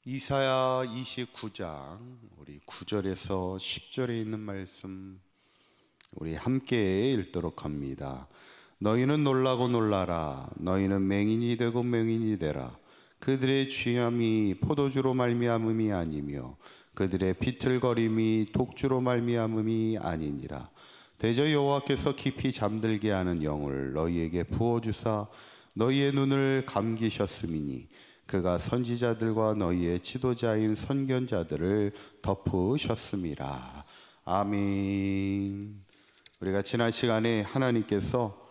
이사야 29장 우리 9절에서 10절에 있는 말씀 우리 함께 읽도록 합니다. 너희는 놀라고 놀라라. 너희는 맹인이 되고 맹인이 되라. 그들의 취함이 포도주로 말미암음이 아니며 그들의 비틀거림이 독주로 말미암음이 아니니라. 대저 여호와께서 깊이 잠들게 하는 영을 너희에게 부어주사 너희의 눈을 감기셨음이니 그가 선지자들과 너희의 지도자인 선견자들을 덮으셨음이라. 아멘. 우리가 지난 시간에 하나님께서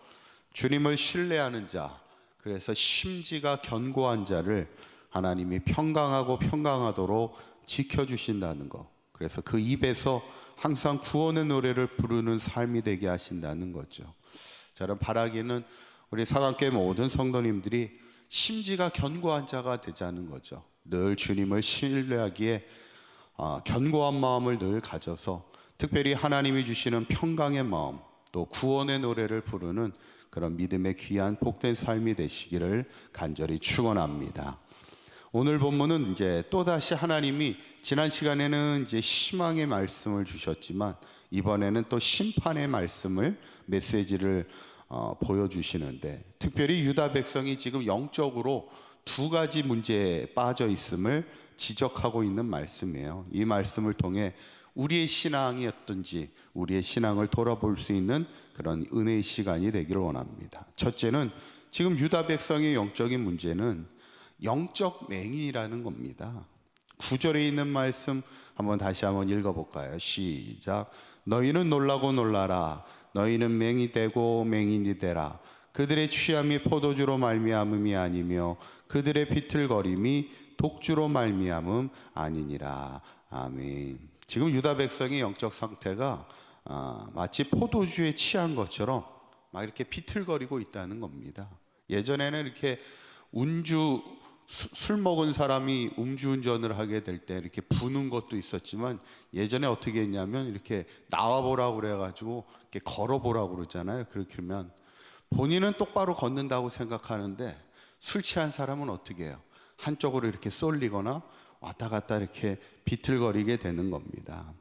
주님을 신뢰하는 자, 그래서 심지가 견고한 자를 하나님이 평강하고 평강하도록 지켜주신다는 것, 그래서 그 입에서 항상 구원의 노래를 부르는 삶이 되게 하신다는 거죠. 저는 바라기는 우리 사랑교회 모든 성도님들이 심지가 견고한 자가 되자는 거죠. 늘 주님을 신뢰하기에 견고한 마음을 늘 가져서 특별히 하나님이 주시는 평강의 마음, 또 구원의 노래를 부르는 그런 믿음의 귀한 복된 삶이 되시기를 간절히 축원합니다. 오늘 본문은 이제 또다시 하나님이 지난 시간에는 이제 희망의 말씀을 주셨지만 이번에는 또 심판의 말씀을 메시지를 보여주시는데, 특별히 유다 백성이 지금 영적으로 두 가지 문제에 빠져 있음을 지적하고 있는 말씀이에요. 이 말씀을 통해 우리의 신앙이 어떤지, 우리의 신앙을 돌아볼 수 있는 그런 은혜의 시간이 되기를 원합니다. 첫째는 지금 유다 백성의 영적인 문제는 영적 맹인이라는 겁니다. 9절에 있는 말씀 다시 한번 읽어볼까요? 시작. 너희는 놀라고 놀라라. 너희는 맹이 되고 맹인이 되라. 그들의 취함이 포도주로 말미암음이 아니며 그들의 비틀거림이 독주로 말미암음 아니니라. 아멘. 지금 유다 백성의 영적 상태가 마치 포도주에 취한 것처럼 막 이렇게 비틀거리고 있다는 겁니다. 예전에는 이렇게 술 먹은 사람이 음주운전을 하게 될 때 이렇게 부는 것도 있었지만, 예전에 어떻게 했냐면 이렇게 나와보라고 그래가지고 이렇게 걸어보라고 그러잖아요. 그렇게 하면 본인은 똑바로 걷는다고 생각하는데 술 취한 사람은 어떻게 해요? 한쪽으로 이렇게 쏠리거나 왔다 갔다 이렇게 비틀거리게 되는 겁니다.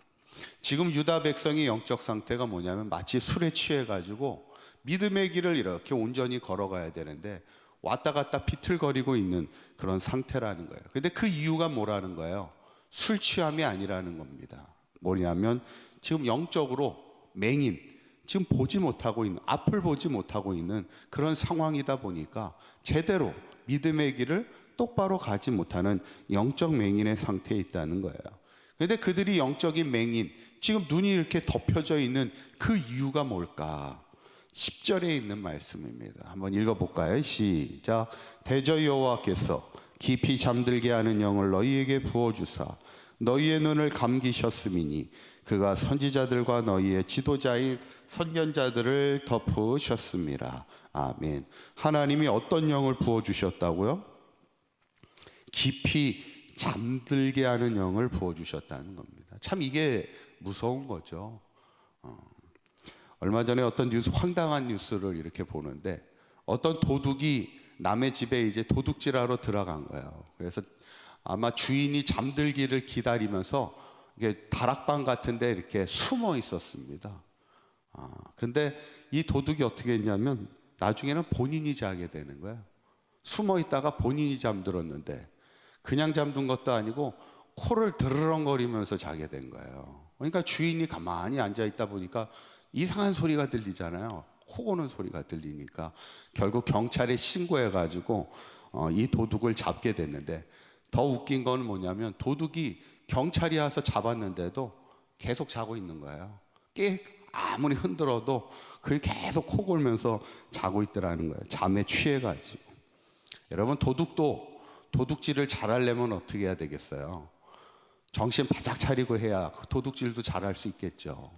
지금 유다 백성의 영적 상태가 뭐냐면 마치 술에 취해가지고 믿음의 길을 이렇게 온전히 걸어가야 되는데 왔다 갔다 비틀거리고 있는 그런 상태라는 거예요. 근데 그 이유가 뭐라는 거예요? 술 취함이 아니라는 겁니다. 뭐냐면 지금 영적으로 맹인, 지금 보지 못하고 있는, 앞을 보지 못하고 있는 그런 상황이다 보니까 제대로 믿음의 길을 똑바로 가지 못하는 영적 맹인의 상태에 있다는 거예요. 근데 그들이 영적인 맹인, 지금 눈이 이렇게 덮여져 있는 그 이유가 뭘까? 10절에 있는 말씀입니다. 한번 읽어볼까요? 시작. 대저 여호와께서 깊이 잠들게 하는 영을 너희에게 부어주사 너희의 눈을 감기셨음이니 그가 선지자들과 너희의 지도자인 선견자들을 덮으셨습니다. 아멘. 하나님이 어떤 영을 부어주셨다고요? 깊이 잠들게 하는 영을 부어주셨다는 겁니다. 참 이게 무서운 거죠. 얼마 전에 어떤 황당한 뉴스를 이렇게 보는데, 어떤 도둑이 남의 집에 이제 도둑질하러 들어간 거예요. 그래서 아마 주인이 잠들기를 기다리면서 이게 다락방 같은데 이렇게 숨어 있었습니다. 근데 이 도둑이 어떻게 했냐면 나중에는 본인이 자게 되는 거예요. 숨어 있다가 본인이 잠들었는데 그냥 잠든 것도 아니고 코를 드르렁거리면서 자게 된 거예요. 그러니까 주인이 가만히 앉아 있다 보니까 이상한 소리가 들리잖아요. 코 고는 소리가 들리니까 결국 경찰에 신고해가지고 이 도둑을 잡게 됐는데, 더 웃긴 건 뭐냐면 도둑이 경찰이 와서 잡았는데도 계속 자고 있는 거예요. 아무리 흔들어도 그게 계속 코 골면서 자고 있더라는 거예요. 잠에 취해가지고. 여러분, 도둑도 도둑질을 잘하려면 어떻게 해야 되겠어요? 정신 바짝 차리고 해야 그 도둑질도 잘할 수 있겠죠.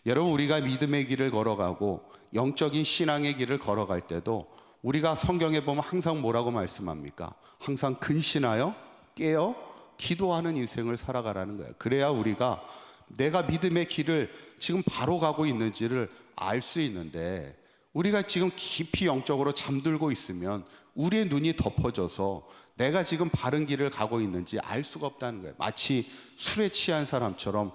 여러분, 우리가 믿음의 길을 걸어가고 영적인 신앙의 길을 걸어갈 때도 우리가 성경에 보면 항상 뭐라고 말씀합니까? 항상 근신하여 깨어 기도하는 인생을 살아가라는 거예요. 그래야 우리가 내가 믿음의 길을 지금 바로 가고 있는지를 알 수 있는데, 우리가 지금 깊이 영적으로 잠들고 있으면 우리의 눈이 덮어져서 내가 지금 바른 길을 가고 있는지 알 수가 없다는 거예요. 마치 술에 취한 사람처럼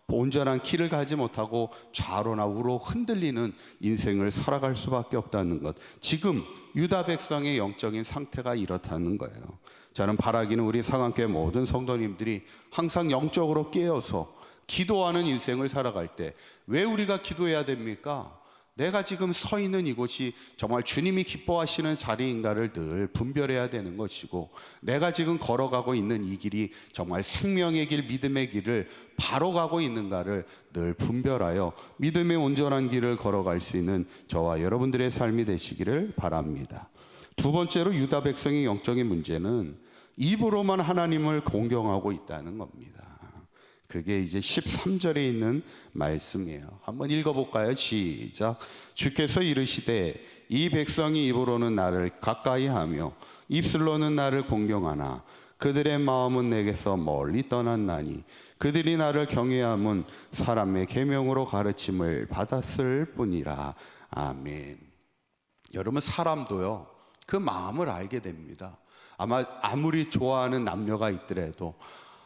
온전한 길을 가지 못하고 좌로나 우로 흔들리는 인생을 살아갈 수밖에 없다는 것. 지금 유다 백성의 영적인 상태가 이렇다는 거예요. 저는 바라기는 우리 사강교회 모든 성도님들이 항상 영적으로 깨어서 기도하는 인생을 살아갈 때 왜 우리가 기도해야 됩니까? 내가 지금 서 있는 이곳이 정말 주님이 기뻐하시는 자리인가를 늘 분별해야 되는 것이고, 내가 지금 걸어가고 있는 이 길이 정말 생명의 길, 믿음의 길을 바로 가고 있는가를 늘 분별하여 믿음의 온전한 길을 걸어갈 수 있는 저와 여러분들의 삶이 되시기를 바랍니다. 두 번째로 유다 백성의 영적인 문제는 입으로만 하나님을 공경하고 있다는 겁니다. 그게 이제 13절에 있는 말씀이에요. 한번 읽어볼까요? 시작. 주께서 이르시되 이 백성이 입으로는 나를 가까이하며 입술로는 나를 공경하나 그들의 마음은 내게서 멀리 떠났나니 그들이 나를 경외함은 사람의 계명으로 가르침을 받았을 뿐이라. 아멘. 여러분, 사람도요 그 마음을 알게 됩니다. 아무리 좋아하는 남녀가 있더라도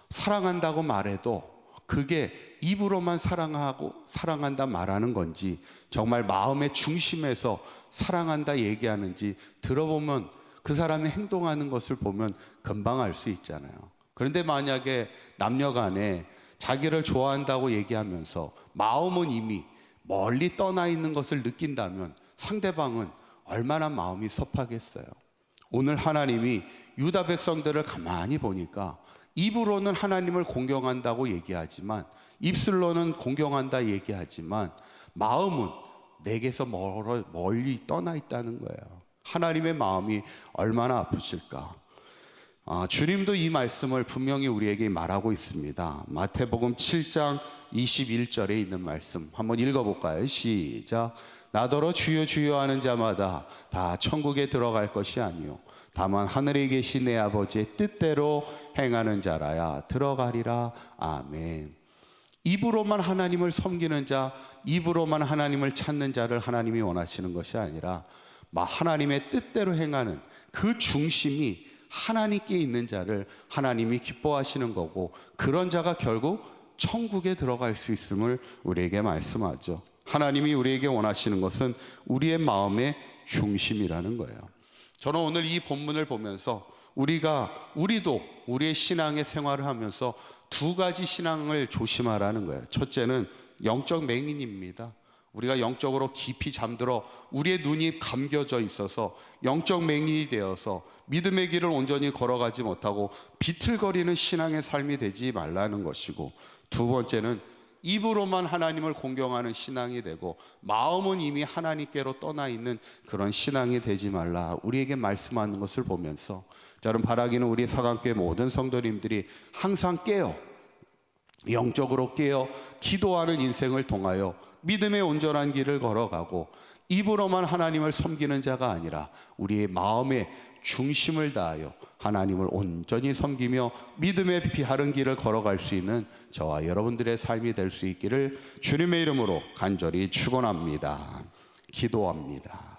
사랑한다고 말해도 그게 입으로만 사랑하고 사랑한다 말하는 건지 정말 마음의 중심에서 사랑한다 얘기하는지 들어보면 그 사람이 행동하는 것을 보면 금방 알 수 있잖아요. 그런데 만약에 남녀 간에 자기를 좋아한다고 얘기하면서 마음은 이미 멀리 떠나 있는 것을 느낀다면 상대방은 얼마나 마음이 섭하겠어요. 오늘 하나님이 유다 백성들을 가만히 보니까 입으로는 하나님을 공경한다고 얘기하지만, 입술로는 공경한다 얘기하지만 마음은 내게서 멀리 떠나 있다는 거예요. 하나님의 마음이 얼마나 아프실까. 주님도 이 말씀을 분명히 우리에게 말하고 있습니다. 마태복음 7장 21절에 있는 말씀 한번 읽어볼까요? 시작. 나더러 주여 주여 하는 자마다 다 천국에 들어갈 것이 아니요 다만 하늘에 계신 내 아버지의 뜻대로 행하는 자라야 들어가리라. 아멘. 입으로만 하나님을 섬기는 자, 입으로만 하나님을 찾는 자를 하나님이 원하시는 것이 아니라 하나님의 뜻대로 행하는 그 중심이 하나님께 있는 자를 하나님이 기뻐하시는 거고, 그런 자가 결국 천국에 들어갈 수 있음을 우리에게 말씀하죠. 하나님이 우리에게 원하시는 것은 우리의 마음의 중심이라는 거예요. 저는 오늘 이 본문을 보면서 우리도 우리의 신앙의 생활을 하면서 두 가지 신앙을 조심하라는 거예요. 첫째는 영적 맹인입니다. 우리가 영적으로 깊이 잠들어 우리의 눈이 감겨져 있어서 영적 맹인이 되어서 믿음의 길을 온전히 걸어가지 못하고 비틀거리는 신앙의 삶이 되지 말라는 것이고, 두 번째는 입으로만 하나님을 공경하는 신앙이 되고 마음은 이미 하나님께로 떠나 있는 그런 신앙이 되지 말라 우리에게 말씀하는 것을 보면서, 저는 바라기는 우리 사강교회 모든 성도님들이 항상 영적으로 깨어 기도하는 인생을 통하여 믿음의 온전한 길을 걸어가고 입으로만 하나님을 섬기는 자가 아니라 우리의 마음의 중심을 다하여 하나님을 온전히 섬기며 믿음의 바른 길을 걸어갈 수 있는 저와 여러분들의 삶이 될 수 있기를 주님의 이름으로 간절히 축원합니다. 기도합니다.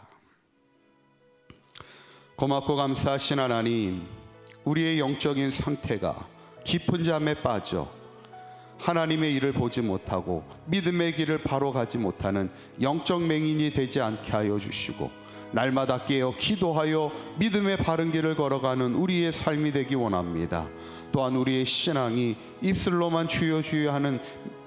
고맙고 감사하신 하나님, 우리의 영적인 상태가 깊은 잠에 빠져 하나님의 일을 보지 못하고 믿음의 길을 바로 가지 못하는 영적 맹인이 되지 않게 하여 주시고, 날마다 깨어 기도하여 믿음의 바른 길을 걸어가는 우리의 삶이 되기 원합니다. 또한 우리의 신앙이 입술로만 주여 주여 하는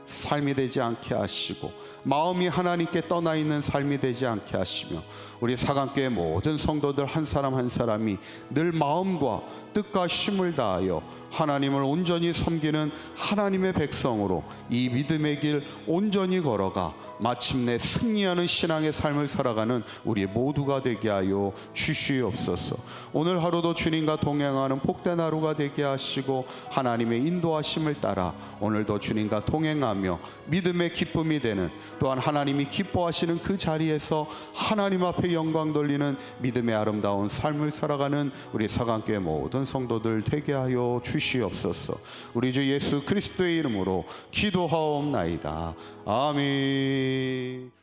삶이 되지 않게 하시고 마음이 하나님께 떠나 있는 삶이 되지 않게 하시며, 우리 사강교회 모든 성도들 한 사람 한 사람이 늘 마음과 뜻과 힘을 다하여 하나님을 온전히 섬기는 하나님의 백성으로 이 믿음의 길 온전히 걸어가 마침내 승리하는 신앙의 삶을 살아가는 우리 모두가 되게 하여 주시옵소서. 오늘 하루도 주님과 동행하는 복된 하루가 되게 하시고 하나님의 인도하심을 따라 오늘도 주님과 동행하며 믿음의 기쁨이 되는, 또한 하나님이 기뻐하시는 그 자리에서 하나님 앞에 영광 돌리는 믿음의 아름다운 삶을 살아가는 우리 사강교회 모든 성도들 되게 하여 주시옵소서. 우리 주 예수 그리스도의 이름으로 기도하옵나이다. 아멘.